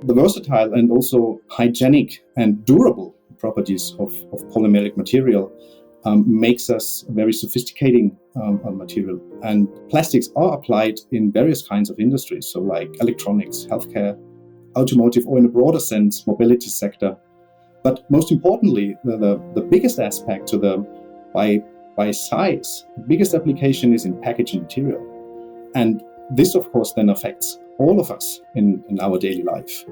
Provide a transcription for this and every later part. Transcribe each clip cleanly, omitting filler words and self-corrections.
The versatile and also hygienic and durable properties of polymeric material makes us a very sophisticated material. And plastics are applied in various kinds of industries, so like electronics, healthcare, automotive, or in a broader sense, mobility sector. But most importantly, the biggest aspect to by size, the biggest application is in packaging material. And this, of course, then affects all of us in our daily life.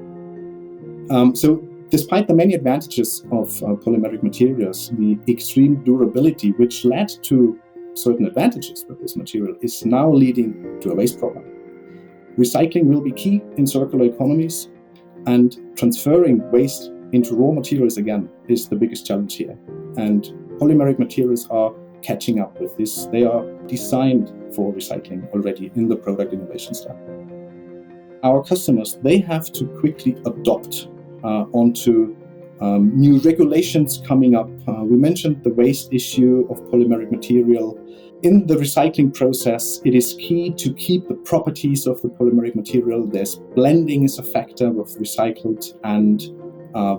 So despite the many advantages of polymeric materials, the extreme durability, which led to certain advantages with this material, is now leading to a waste problem. Recycling will be key in circular economies, and transferring waste into raw materials again is the biggest challenge here. And polymeric materials are catching up with this. They are designed for recycling already in the product innovation step. Our customers, they have to quickly adopt onto new regulations coming up. We mentioned the waste issue of polymeric material. In the recycling process, it is key to keep the properties of the polymeric material. There's blending is a factor with recycled and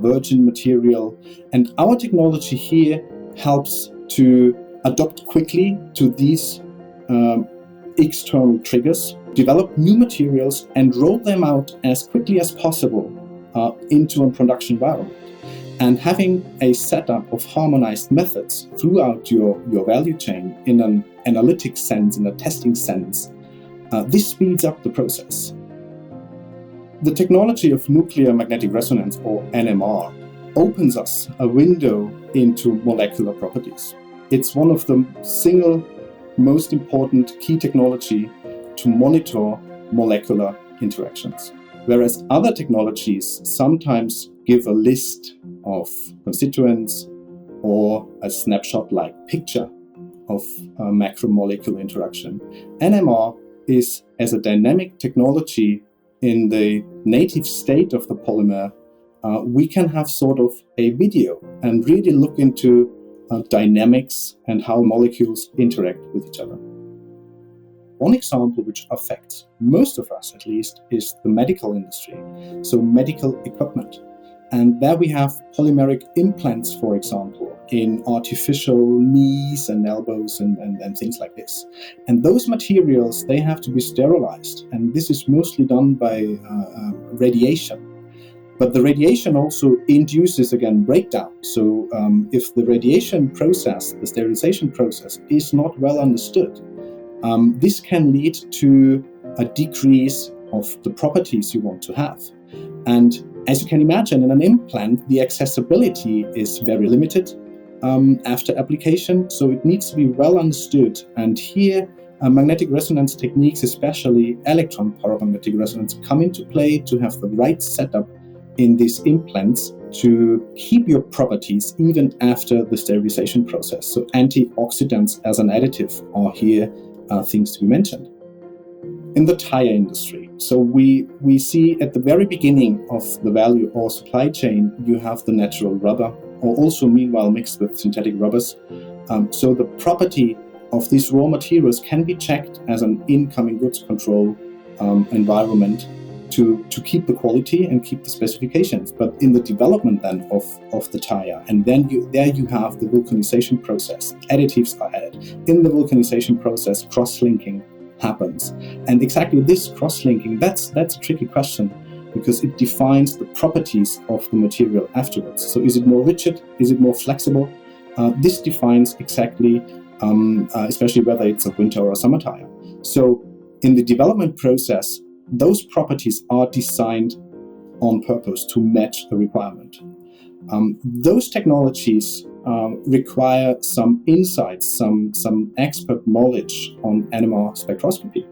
virgin material. And our technology here helps to adapt quickly to these external triggers, develop new materials, and roll them out as quickly as possible into a production environment. And having a setup of harmonized methods throughout your value chain in an analytic sense, in a testing sense, this speeds up the process. The technology of nuclear magnetic resonance, or NMR, opens us a window into molecular properties. It's one of the single most important key technology to monitor molecular interactions. Whereas other technologies sometimes give a list of constituents or a snapshot-like picture of a macromolecular interaction, NMR is, as a dynamic technology in the native state of the polymer, we can have sort of a video and really look into dynamics and how molecules interact with each other. One example which affects most of us, at least, is the medical industry, so medical equipment. And there we have polymeric implants, for example, in artificial knees and elbows and things like this. And those materials, they have to be sterilized. And this is mostly done by radiation. But the radiation also induces, again, breakdown. So if the radiation process, the sterilization process, is not well understood, this can lead to a decrease of the properties you want to have. And as you can imagine, in an implant, the accessibility is very limited after application, so it needs to be well understood. And here, magnetic resonance techniques, especially electron paramagnetic resonance, come into play to have the right setup in these implants to keep your properties even after the sterilization process. So antioxidants as an additive are here things to be mentioned. In the tire industry, so we see at the very beginning of the value or supply chain, you have the natural rubber, or also meanwhile mixed with synthetic rubbers. So the property of these raw materials can be checked as an incoming goods control environment to keep the quality and keep the specifications. But in the development then of the tire, and then you have the vulcanization process. Additives are added. In the vulcanization process, cross-linking happens. And exactly this cross-linking, that's a tricky question, because it defines the properties of the material afterwards. So is it more rigid? Is it more flexible? This defines exactly, especially whether it's a winter or a summer tire. So in the development process, those properties are designed on purpose to match the requirement. Those technologies require some insights, some expert knowledge on NMR spectroscopy.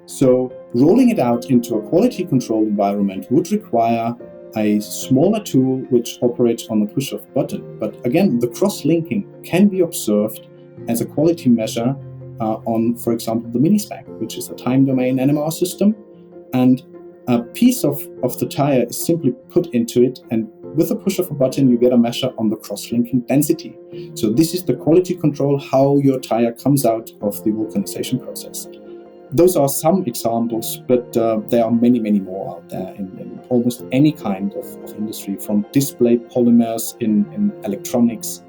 So rolling it out into a quality control environment would require a smaller tool which operates on a push of a button. But again, the cross-linking can be observed as a quality measure on, for example, the mini-spec, which is a time domain NMR system. And a piece of the tire is simply put into it, and with a push of a button, you get a measure on the cross-linking density. So this is the quality control, how your tire comes out of the vulcanization process. Those are some examples, but there are many, many more out there in almost any kind of industry, from display polymers in electronics,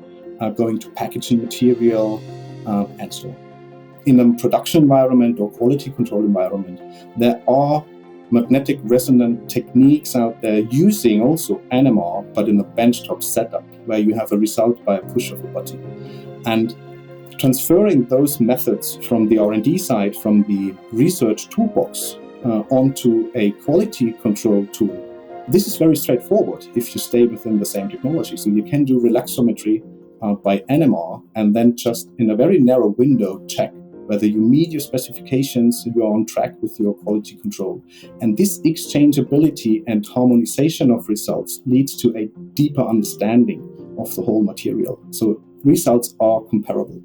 going to packaging material, and so on. In a production environment or quality control environment, there are magnetic resonant techniques out there using also NMR, but in a benchtop setup, where you have a result by a push of a button. And transferring those methods from the R&D side, from the research toolbox, onto a quality control tool, this is very straightforward if you stay within the same technology. So you can do relaxometry by NMR, and then just in a very narrow window check whether you meet your specifications, you're on track with your quality control. And this exchangeability and harmonization of results leads to a deeper understanding of the whole material. So results are comparable.